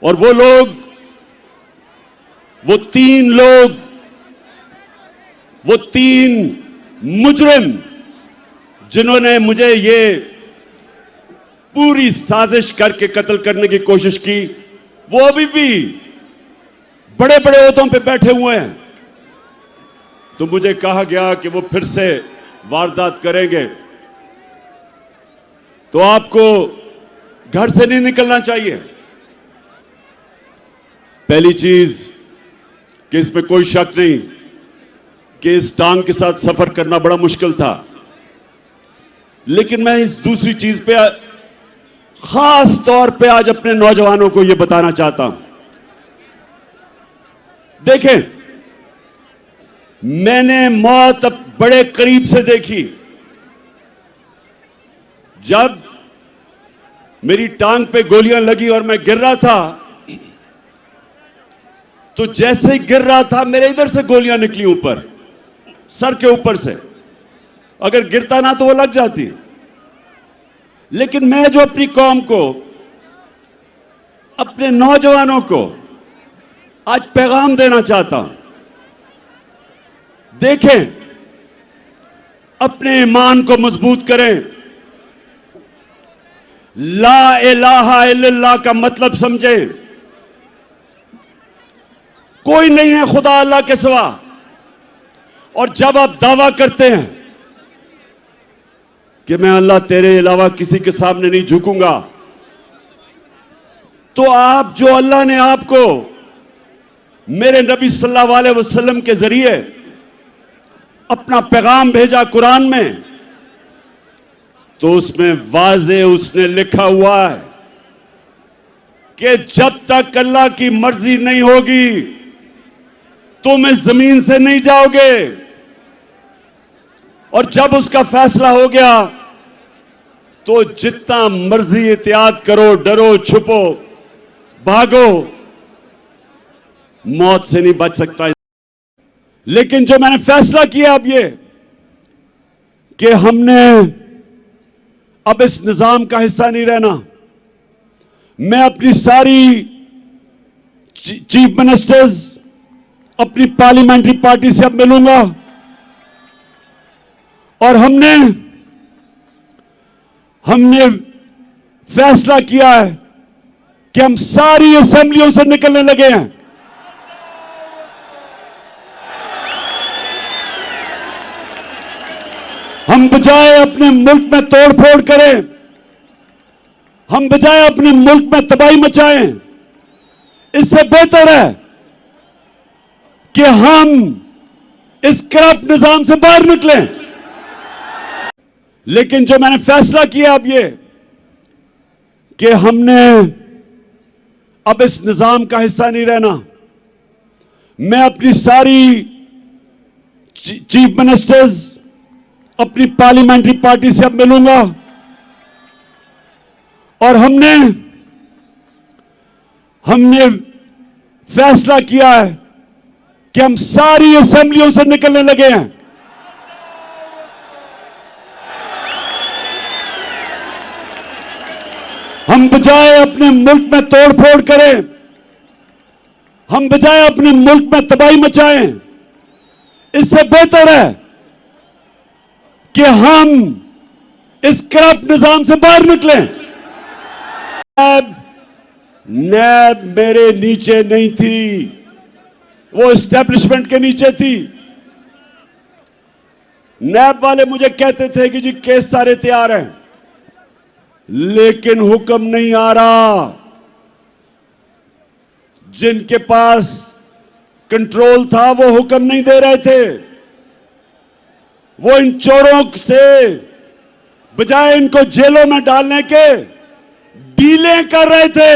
और वो लोग, वो तीन लोग, वो तीन मुजरिम जिन्होंने मुझे ये पूरी साजिश करके कत्ल करने की कोशिश की, वो अभी भी बड़े बड़े ओहदों पे बैठे हुए हैं। तो मुझे कहा गया कि वो फिर से वारदात करेंगे, तो आपको घर से नहीं निकलना चाहिए। पहली चीज कि इसमें कोई शक नहीं कि इस टांग के साथ सफर करना बड़ा मुश्किल था, लेकिन मैं इस दूसरी चीज पे खास तौर पे आज अपने नौजवानों को यह बताना चाहता हूं। देखें, मैंने मौत अब बड़े करीब से देखी। जब मेरी टांग पे गोलियां लगी और मैं गिर रहा था, तो जैसे ही गिर रहा था मेरे इधर से गोलियां निकली ऊपर, सर के ऊपर से। अगर गिरता ना तो वो लग जाती। लेकिन मैं जो अपनी कौम को, अपने नौजवानों को आज पैगाम देना चाहता हूं, देखें, अपने ईमान को मजबूत करें। ला इलाहा इल्लल्लाह का मतलब समझें। कोई नहीं है खुदा अल्लाह के सिवा। और जब आप दावा करते हैं कि मैं अल्लाह तेरे अलावा किसी के सामने नहीं झुकूंगा, तो आप जो अल्लाह ने आपको मेरे नबी सल्लल्लाहु अलैहि वसल्लम के जरिए अपना पैगाम भेजा कुरान में, तो उसमें वाज़े उसने लिखा हुआ है कि जब तक अल्लाह की मर्जी नहीं होगी तुम इस जमीन से नहीं जाओगे, और जब उसका फैसला हो गया तो जितना मर्जी एहतियात करो, डरो, छुपो, भागो, मौत से नहीं बच सकता। लेकिन जो मैंने फैसला किया अब ये कि हमने अब इस निजाम का हिस्सा नहीं रहना। मैं अपनी सारी चीफ मिनिस्टर्स, अपनी पार्लियामेंट्री पार्टी से अब मिलूंगा, और हमने फैसला किया है कि हम सारी असेंबलियों से निकलने लगे हैं। हम बजाय अपने मुल्क में तोड़फोड़ करें, हम बजाय अपने मुल्क में तबाही मचाएं, इससे बेहतर है कि हम इस करप्ट निजाम से बाहर निकलें। लेकिन जो मैंने फैसला किया अब ये कि हमने अब इस निजाम का हिस्सा नहीं रहना। मैं अपनी सारी चीफ मिनिस्टर्स, अपनी पार्लियामेंट्री पार्टी से अब मिलूंगा, और हमने फैसला किया है कि हम सारी असेंबलियों से निकलने लगे हैं। हम बजाय अपने मुल्क में तोड़फोड़ करें, हम बजाय अपने मुल्क में तबाही मचाएं, इससे बेहतर है कि हम इस करप्ट निजाम से बाहर निकलें। नैब मेरे नीचे नहीं थी, वो एस्टेब्लिशमेंट के नीचे थी। नैब वाले मुझे कहते थे कि जी केस सारे तैयार हैं, लेकिन हुक्म नहीं आ रहा। जिनके पास कंट्रोल था वो हुक्म नहीं दे रहे थे। वो इन चोरों से बजाय इनको जेलों में डालने के डीलें कर रहे थे।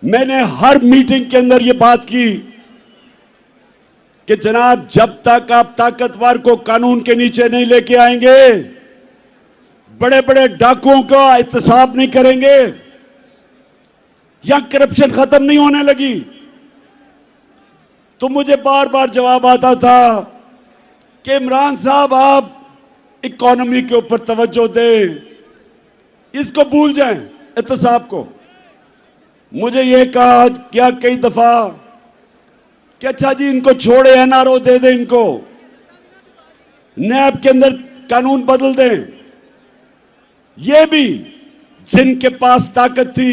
मैंने हर मीटिंग के अंदर यह बात की कि जनाब, जब तक आप ताकतवर को कानून के नीचे नहीं लेके आएंगे, बड़े बड़े डाकुओं का एहतसाब नहीं करेंगे, या करप्शन खत्म नहीं होने लगी, तो मुझे बार बार जवाब आता था कि इमरान साहब आप इकोनॉमी के ऊपर तवज्जो दें, इसको भूल जाएं, एहतसाब को। मुझे ये कहा क्या कई दफा कि अच्छा जी इनको छोड़े, एनआरओ दे दें, इनको नैब के अंदर कानून बदल दें। ये भी जिनके पास ताकत थी,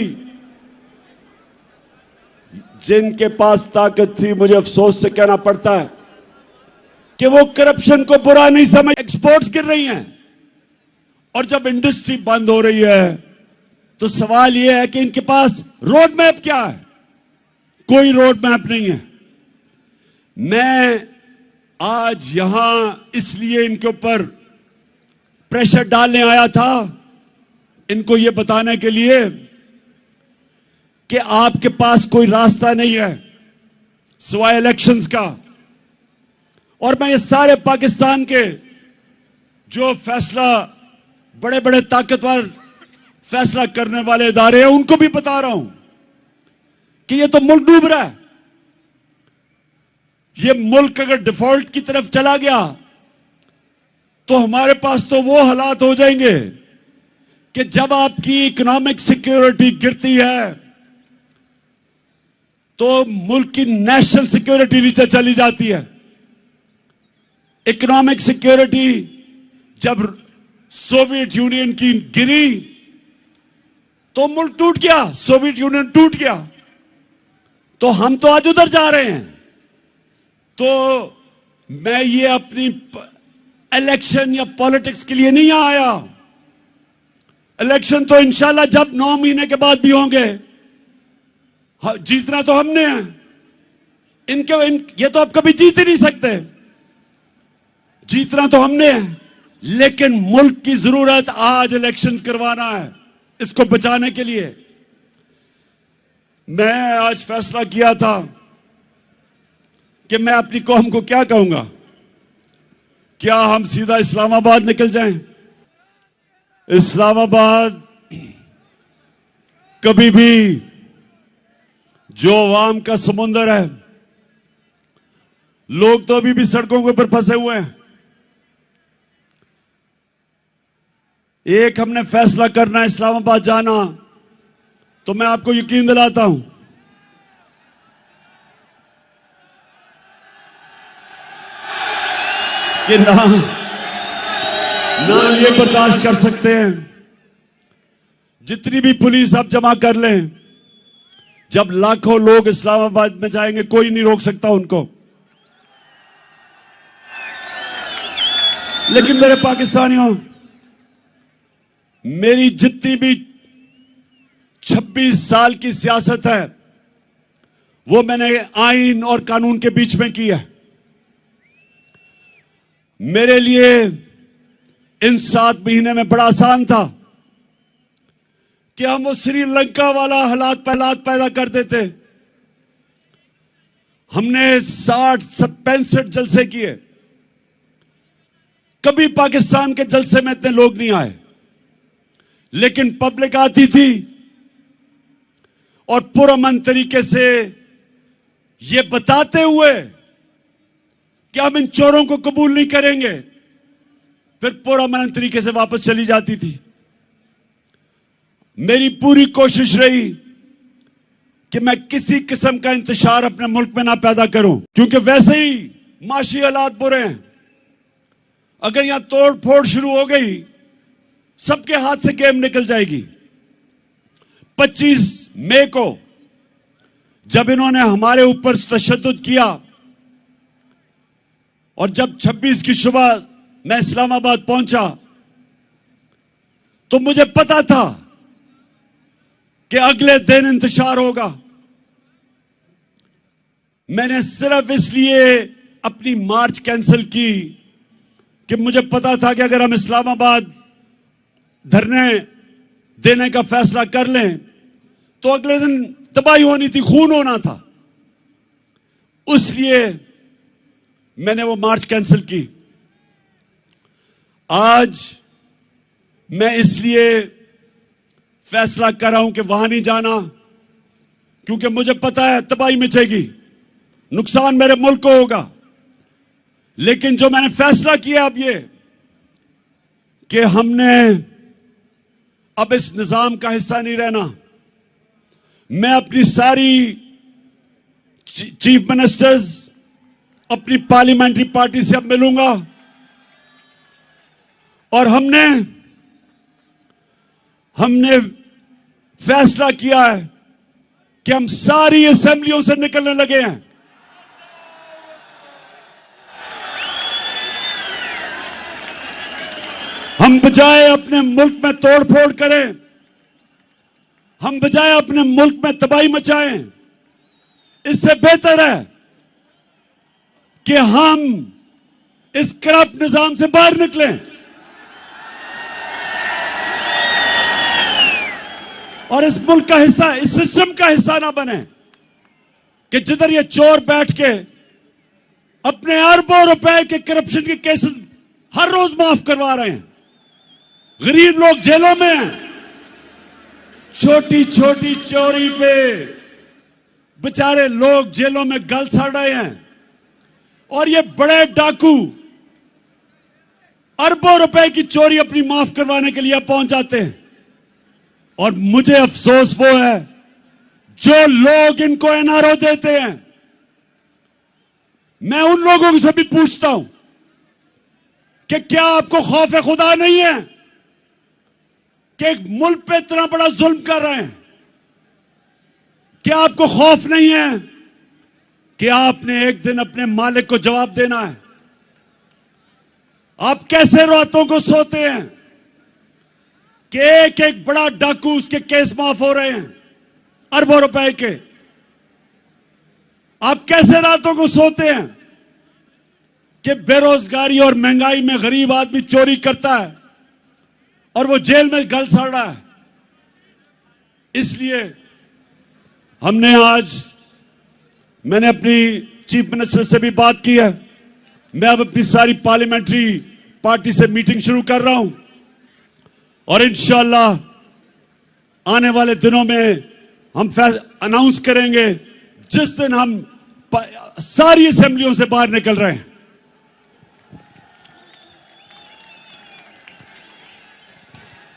जिनके पास ताकत थी, मुझे अफसोस से कहना पड़ता है कि वो करप्शन को बुरा नहीं समझ। एक्सपोर्ट्स गिर रही हैं और जब इंडस्ट्री बंद हो रही है तो सवाल यह है कि इनके पास रोड मैप क्या है? कोई रोड मैप नहीं है। मैं आज यहां इसलिए इनके ऊपर प्रेशर डालने आया था, इनको यह बताने के लिए कि आपके पास कोई रास्ता नहीं है सिवाय इलेक्शंस का। और मैं ये सारे पाकिस्तान के जो फैसला, बड़े बड़े ताकतवर फैसला करने वाले इदारे हैं, उनको भी बता रहा हूं कि ये तो मुल्क डूब रहा है। ये मुल्क अगर डिफॉल्ट की तरफ चला गया तो हमारे पास तो वो हालात हो जाएंगे कि जब आपकी इकोनॉमिक सिक्योरिटी गिरती है तो मुल्क की नेशनल सिक्योरिटी नीचे चली जाती है। इकोनॉमिक सिक्योरिटी जब सोवियत यूनियन की गिरी तो मुल्क टूट गया, सोवियत यूनियन टूट गया। तो हम तो आज उधर जा रहे हैं। तो मैं ये अपनी इलेक्शन या पॉलिटिक्स के लिए नहीं आया। इलेक्शन तो इंशाल्लाह जब 9 महीने के बाद भी होंगे, जीतना तो हमने है। ये तो आप कभी जीत ही नहीं सकते। जीतना तो हमने है, लेकिन मुल्क की जरूरत आज इलेक्शन करवाना है, इसको बचाने के लिए। मैं आज फैसला किया था कि मैं अपनी कौम को क्या कहूंगा। क्या हम सीधा इस्लामाबाद निकल जाएं? इस्लामाबाद कभी भी जो अवाम का समुंदर है, लोग तो अभी भी सड़कों के ऊपर फंसे हुए हैं। एक हमने फैसला करना है इस्लामाबाद जाना, तो मैं आपको यकीन दिलाता हूं कि ना ये बर्दाश्त कर सकते हैं। जितनी भी पुलिस आप जमा कर लें, जब लाखों लोग इस्लामाबाद में जाएंगे कोई नहीं रोक सकता उनको। लेकिन मेरे पाकिस्तानियों, मेरी जितनी भी 26 साल की सियासत है वो मैंने आइन और कानून के बीच में की है। मेरे लिए इन 7 महीने में बड़ा आसान था कि हम वो श्रीलंका वाला हालात पैदा कर देते। हमने 65 जलसे किए, कभी पाकिस्तान के जलसे में इतने लोग नहीं आए, लेकिन पब्लिक आती थी और पुरअमन तरीके से ये बताते हुए कि हम इन चोरों को कबूल नहीं करेंगे, फिर पुरअमन तरीके से वापस चली जाती थी। मेरी पूरी कोशिश रही कि मैं किसी किस्म का इंतशार अपने मुल्क में ना पैदा करूं, क्योंकि वैसे ही माशी हालात बुरे हैं। अगर यहां तोड़ फोड़ शुरू हो गई, सबके हाथ से गेम निकल जाएगी। 25 मई को जब इन्होंने हमारे ऊपर तशद्दुद किया और जब 26 की सुबह मैं इस्लामाबाद पहुंचा, तो मुझे पता था कि अगले दिन इंतशार होगा। मैंने सिर्फ इसलिए अपनी मार्च कैंसिल की कि मुझे पता था कि अगर हम इस्लामाबाद धरने देने का फैसला कर लें तो अगले दिन तबाही होनी थी, खून होना था। इसलिए मैंने वो मार्च कैंसिल की। आज मैं इसलिए फैसला कर रहा हूं कि वहां नहीं जाना, क्योंकि मुझे पता है तबाही मचेगी, नुकसान मेरे मुल्क को होगा। लेकिन जो मैंने फैसला किया अब ये कि हमने अब इस निजाम का हिस्सा नहीं रहना। मैं अपनी सारी चीफ मिनिस्टर्स, अपनी पार्लियामेंट्री पार्टी से अब मिलूंगा और हमने फैसला किया है कि हम सारी असेंबलियों से निकलने लगे हैं। हम बजाय अपने मुल्क में तोड़फोड़ करें, हम बजाय अपने मुल्क में तबाही मचाएं, इससे बेहतर है कि हम इस करप्ट निजाम से बाहर निकलें और इस मुल्क का हिस्सा, इस सिस्टम का हिस्सा ना बने कि जिधर ये चोर बैठ के अपने अरबों रुपए के करप्शन के केसेस हर रोज माफ करवा रहे हैं। गरीब लोग जेलों में हैं, छोटी छोटी चोरी पे बेचारे लोग जेलों में गल सड़ रहे हैं और ये बड़े डाकू अरबों रुपए की चोरी अपनी माफ करवाने के लिए पहुंच जाते हैं। और मुझे अफसोस वो है जो लोग इनको एनआरओ देते हैं। मैं उन लोगों से भी पूछता हूं कि क्या आपको खौफ खुदा नहीं है कि एक मुल्क पे इतना बड़ा जुल्म कर रहे हैं? क्या आपको खौफ नहीं है कि आपने एक दिन अपने मालिक को जवाब देना है? आप कैसे रातों को सोते हैं कि एक एक बड़ा डाकू, उसके केस माफ हो रहे हैं अरबों रुपए के? आप कैसे रातों को सोते हैं कि बेरोजगारी और महंगाई में गरीब आदमी चोरी करता है और वो जेल में गल सड़ रहा है? इसलिए मैंने अपनी चीफ मिनिस्टर से भी बात की है। मैं अब अपनी सारी पार्लियामेंट्री पार्टी से मीटिंग शुरू कर रहा हूं और इंशाअल्लाह आने वाले दिनों में हम अनाउंस करेंगे जिस दिन हम सारी असेंबलियों से बाहर निकल रहे हैं।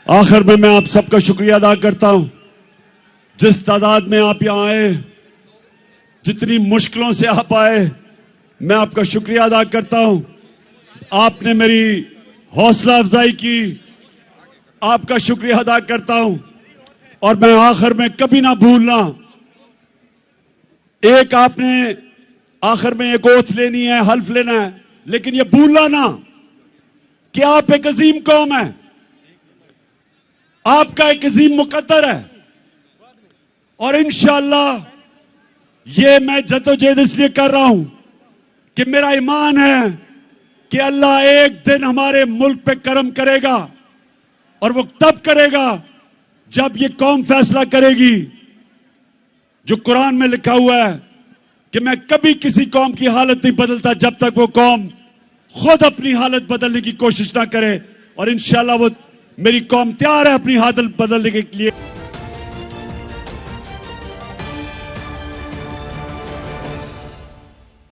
आखिर में मैं आप सबका शुक्रिया अदा करता हूं। जिस तादाद में आप यहां आए, जितनी मुश्किलों से आप आए, मैं आपका शुक्रिया अदा करता हूं। आपने मेरी हौसला अफजाई की, आपका शुक्रिया अदा करता हूं। और मैं आखिर में कभी ना भूलना, एक आपने आखिर में एक ओथ लेनी है, हल्फ लेना है, लेकिन यह भूलना ना कि आप एक अजीम कौम है, आपका एक अजीम मुकद्दर है। और इंशाअल्लाह ये मैं जद्दोजहद इसलिए कर रहा हूं कि मेरा ईमान है कि अल्लाह एक दिन हमारे मुल्क पे करम करेगा और वो तब करेगा जब ये कौम फैसला करेगी। जो कुरान में लिखा हुआ है कि मैं कभी किसी कौम की हालत नहीं बदलता जब तक वो कौम खुद अपनी हालत बदलने की कोशिश ना करे। और इंशाअल्लाह वो मेरी कौम तैयार है अपनी हालत बदलने के लिए।